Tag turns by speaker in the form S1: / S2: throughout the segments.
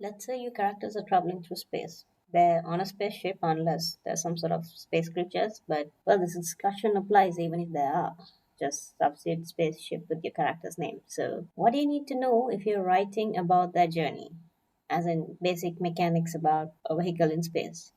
S1: Let's say your characters are traveling through space. They're on a spaceship unless they're some sort of space creatures, but well, this discussion applies even if they are. Just substitute spaceship with your character's name. So, what do you need to know if you're writing about their journey? As in basic mechanics about a vehicle in space.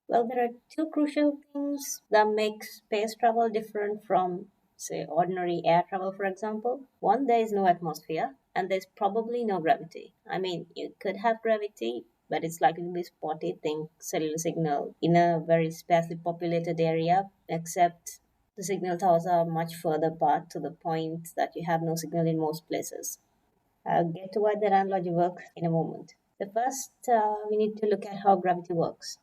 S1: Well, there are two crucial things that make space travel different from, say, ordinary air travel, for example. One, there is no atmosphere, and there's probably no gravity. I mean, you could have gravity, but it's likely to be spotty, think cellular signal, in a very sparsely populated area, except the signal towers are much further apart to the point that you have no signal in most places. I'll get to why that analogy works in a moment. The first, we need to look at how gravity works.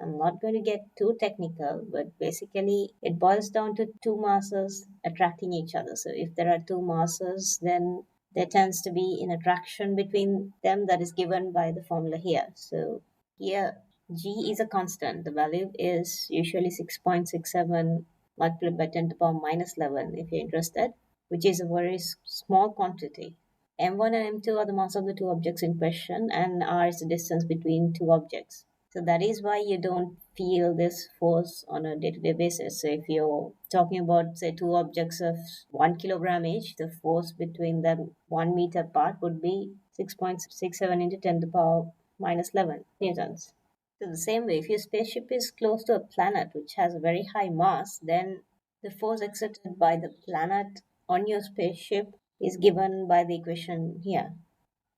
S1: I'm not going to get too technical, but basically it boils down to two masses attracting each other. So if there are two masses, then there tends to be an attraction between them that is given by the formula here. So here, G is a constant. The value is usually 6.67 multiplied by 10 to the power minus 11 if you're interested, which is a very small quantity. M1 and M2 are the mass of the two objects in question, and R is the distance between two objects. So that is why you don't feel this force on a day-to-day basis. So if you're talking about, say, two objects of 1 kilogram each, the force between them 1 meter apart would be 6.67 into 10 to the power minus 11 newtons. So the same way, if your spaceship is close to a planet which has a very high mass, then the force exerted by the planet on your spaceship is given by the equation here.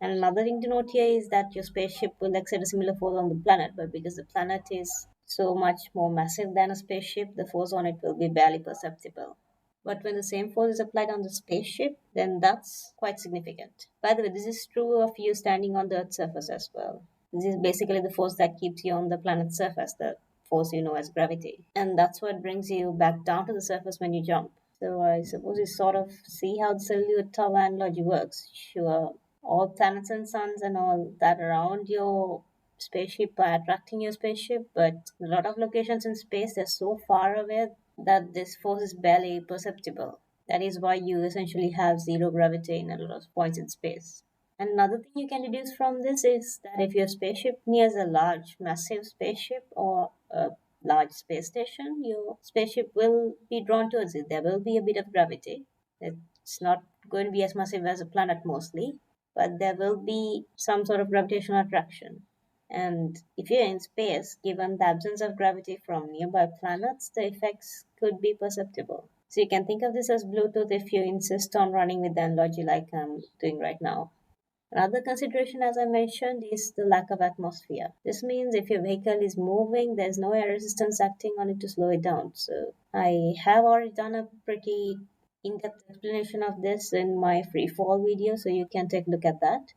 S1: And another thing to note here is that your spaceship will exert a similar force on the planet, but because the planet is so much more massive than a spaceship, the force on it will be barely perceptible. But when the same force is applied on the spaceship, then that's quite significant. By the way, this is true of you standing on the Earth's surface as well. This is basically the force that keeps you on the planet's surface, the force you know as gravity. And that's what brings you back down to the surface when you jump. So I suppose you sort of see how the cellular tower analogy works. Sure, all planets and suns and all that around your spaceship are attracting your spaceship, but a lot of locations in space they're so far away that this force is barely perceptible. That is why you essentially have zero gravity in a lot of points in space. And another thing you can deduce from this is that if your spaceship nears a large, massive spaceship or a large space station, your spaceship will be drawn towards it. There will be a bit of gravity. It's not going to be as massive as a planet mostly, but there will be some sort of gravitational attraction. And if you're in space, given the absence of gravity from nearby planets, the effects could be perceptible. So you can think of this as Bluetooth if you insist on running with the analogy like I'm doing right now. Another consideration, as I mentioned, is the lack of atmosphere. This means if your vehicle is moving, there's no air resistance acting on it to slow it down. So I have already done a pretty in-depth explanation of this in my free fall video, so you can take a look at that.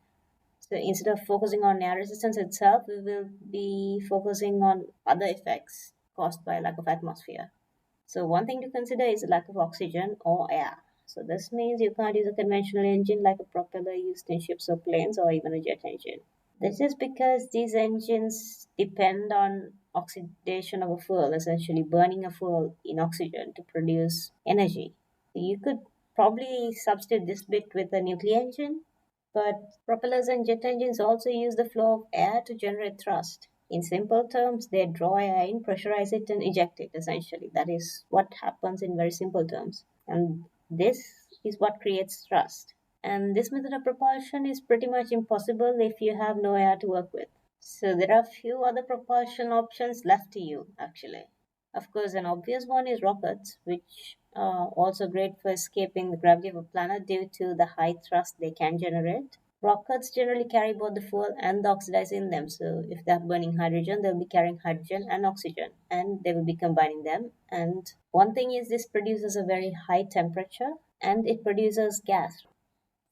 S1: So instead of focusing on air resistance itself, we will be focusing on other effects caused by lack of atmosphere. So one thing to consider is the lack of oxygen or air. So this means you can't use a conventional engine like a propeller used in ships or planes or even a jet engine. This is because these engines depend on oxidation of a fuel, essentially burning a fuel in oxygen to produce energy. You could probably substitute this bit with a nuclear engine, but propellers and jet engines also use the flow of air to generate thrust. In simple terms, they draw air in, pressurize it, and eject it, essentially. That is what happens in very simple terms. And this is what creates thrust. And this method of propulsion is pretty much impossible if you have no air to work with. So there are few other propulsion options left to you, actually. Of course, an obvious one is rockets, which are also great for escaping the gravity of a planet due to the high thrust they can generate. Rockets generally carry both the fuel and the oxidizer in them. So if they're burning hydrogen, they'll be carrying hydrogen and oxygen, and they will be combining them. And one thing is this produces a very high temperature, and it produces gas.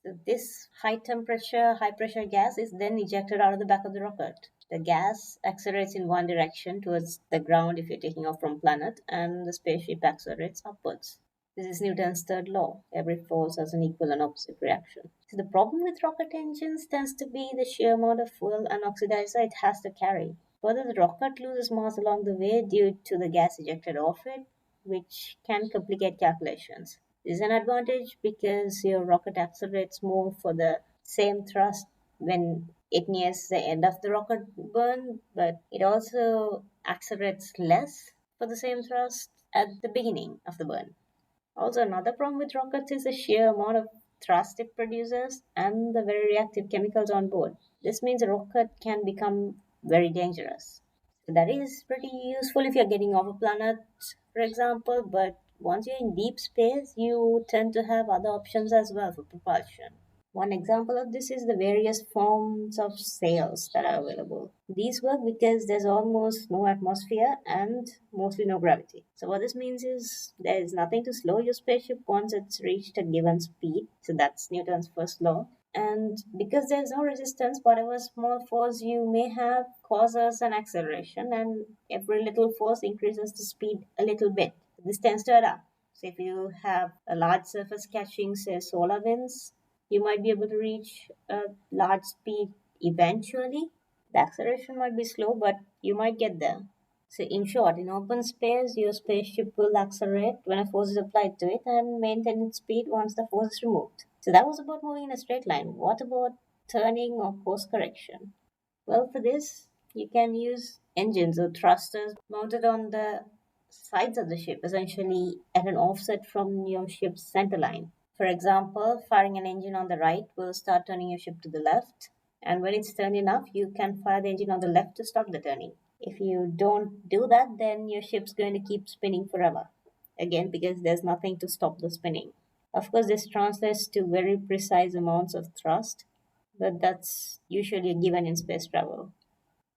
S1: So this high temperature, high pressure gas is then ejected out of the back of the rocket. The gas accelerates in one direction towards the ground if you're taking off from planet, and the spaceship accelerates upwards. This is Newton's third law. Every force has an equal and opposite reaction. So the problem with rocket engines tends to be the sheer amount of fuel and oxidizer it has to carry. Further, the rocket loses mass along the way due to the gas ejected off it, which can complicate calculations. This is an advantage because your rocket accelerates more for the same thrust when it nears the end of the rocket burn, but it also accelerates less for the same thrust at the beginning of the burn. Also, another problem with rockets is the sheer amount of thrust it produces and the very reactive chemicals on board. This means a rocket can become very dangerous. So that is pretty useful if you're getting off a planet, for example, but once you're in deep space, you tend to have other options as well for propulsion. One example of this is the various forms of sails that are available. These work because there's almost no atmosphere and mostly no gravity. So what this means is there is nothing to slow your spaceship once it's reached a given speed. So that's Newton's first law. And because there's no resistance, whatever small force you may have causes an acceleration, and every little force increases the speed a little bit. This tends to add up. So if you have a large surface catching, say, solar winds, you might be able to reach a large speed eventually. The acceleration might be slow, but you might get there. So, in short, in open space, your spaceship will accelerate when a force is applied to it and maintain its speed once the force is removed. So, that was about moving in a straight line. What about turning or course correction? Well, for this, you can use engines or thrusters mounted on the sides of the ship, essentially at an offset from your ship's center line. For example, firing an engine on the right will start turning your ship to the left, and when it's turned enough, you can fire the engine on the left to stop the turning. If you don't do that, then your ship's going to keep spinning forever. Again, because there's nothing to stop the spinning. Of course, this translates to very precise amounts of thrust, but that's usually given in space travel.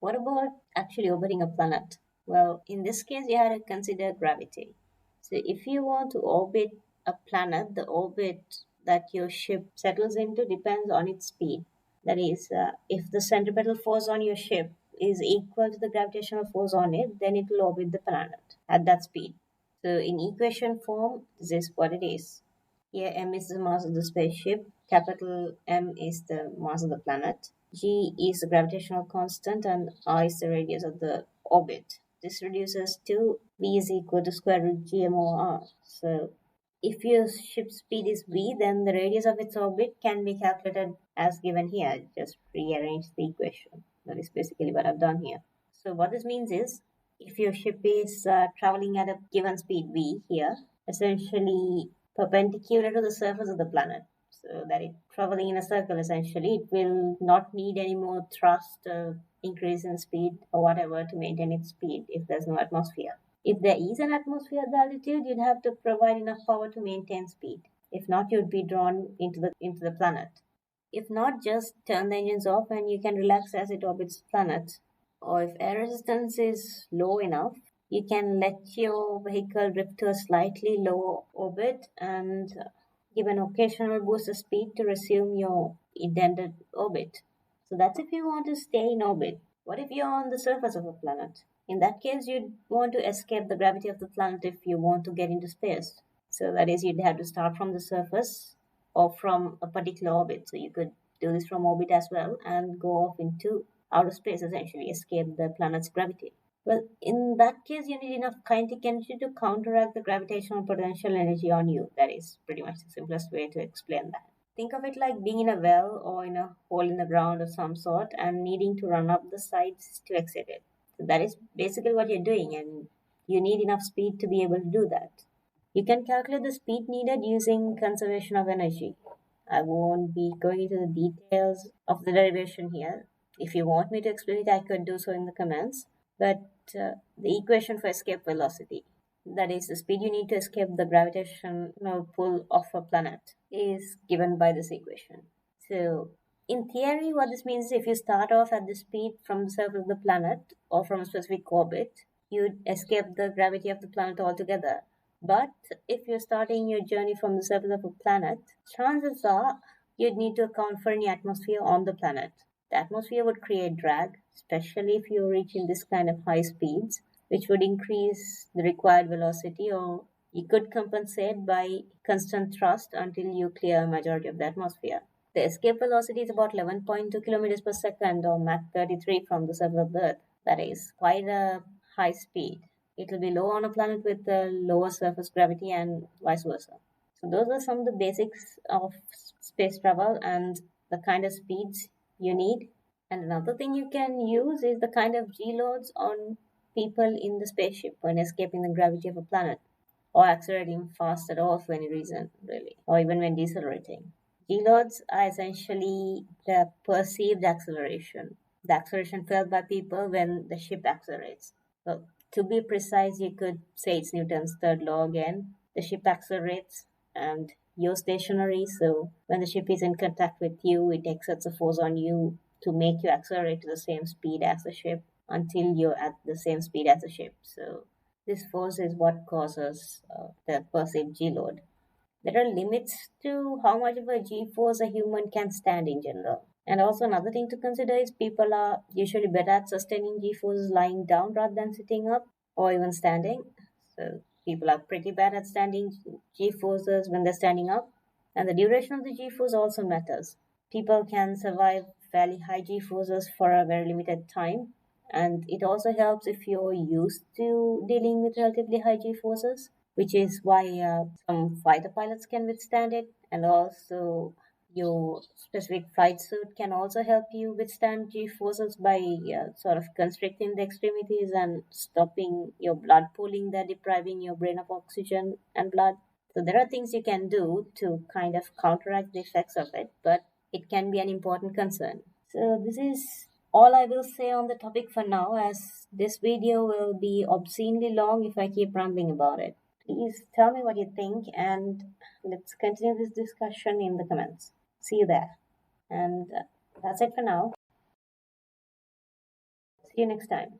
S1: What about actually orbiting a planet? Well, in this case, you have to consider gravity. So, if you want to orbit a planet, the orbit that your ship settles into depends on its speed. That is, if the centripetal force on your ship is equal to the gravitational force on it, then it will orbit the planet at that speed. So, in equation form, this is what it is. Here, m is the mass of the spaceship, capital M is the mass of the planet, g is the gravitational constant, and r is the radius of the orbit. This reduces to v is equal to square root gm over r. So, if your ship's speed is v, then the radius of its orbit can be calculated as given here. Just rearrange the equation. That is basically what I've done here. So, what this means is if your ship is traveling at a given speed v here, essentially perpendicular to the surface of the planet, so that it traveling in a circle, essentially it will not need any more thrust increase in speed or whatever to maintain its speed if there's no atmosphere. If there is an atmosphere at the altitude, you'd have to provide enough power to maintain speed. If not, you'd be drawn into the planet. If not, just turn the engines off and you can relax as it orbits the planet. Or if air resistance is low enough, you can let your vehicle drift to a slightly lower orbit and give an occasional boost of speed to resume your intended orbit. So that's if you want to stay in orbit. What if you're on the surface of a planet? In that case, you'd want to escape the gravity of the planet if you want to get into space. So that is, you'd have to start from the surface or from a particular orbit. So you could do this from orbit as well and go off into outer space, essentially escape the planet's gravity. Well, in that case, you need enough kinetic energy to counteract the gravitational potential energy on you. That is pretty much the simplest way to explain that. Think of it like being in a well or in a hole in the ground of some sort and needing to run up the sides to exit it. So that is basically what you're doing, and you need enough speed to be able to do that. You can calculate the speed needed using conservation of energy. I won't be going into the details of the derivation here. If you want me to explain it, I could do so in the comments. But the equation for escape velocity, that is the speed you need to escape the gravitational pull of a planet, is given by this equation. So, in theory, what this means is if you start off at the speed from the surface of the planet or from a specific orbit, you'd escape the gravity of the planet altogether. But if you're starting your journey from the surface of a planet, chances are you'd need to account for any atmosphere on the planet. The atmosphere would create drag, especially if you're reaching this kind of high speeds, which would increase the required velocity, or you could compensate by constant thrust until you clear a majority of the atmosphere. The escape velocity is about 11.2 kilometers per second or Mach 33 from the surface of the Earth. That is quite a high speed. It will be low on a planet with a lower surface gravity and vice versa. So those are some of the basics of space travel and the kind of speeds you need. And another thing you can use is the kind of G loads on people in the spaceship when escaping the gravity of a planet, or accelerating fast at all for any reason, really, or even when decelerating. G loads are essentially the perceived acceleration, the acceleration felt by people when the ship accelerates. Well, to be precise, you could say it's Newton's third law again. The ship accelerates and you're stationary, so when the ship is in contact with you, it exerts a force on you to make you accelerate to the same speed as the ship until you're at the same speed as the ship. So this force is what causes the perceived G load. There are limits to how much of a G force a human can stand in general. And also another thing to consider is people are usually better at sustaining G forces lying down rather than sitting up or even standing. So people are pretty bad at standing G forces when they're standing up. And the duration of the G force also matters. People can survive fairly high G forces for a very limited time. And it also helps if you're used to dealing with relatively high G forces, which is why some fighter pilots can withstand it. And also, your specific flight suit can also help you withstand G forces by sort of constricting the extremities and stopping your blood pooling, there, depriving your brain of oxygen and blood. So there are things you can do to kind of counteract the effects of it, but it can be an important concern. So this is all I will say on the topic for now, as this video will be obscenely long if I keep rambling about it. Please tell me what you think and let's continue this discussion in the comments. See you there. And that's it for now. See you next time.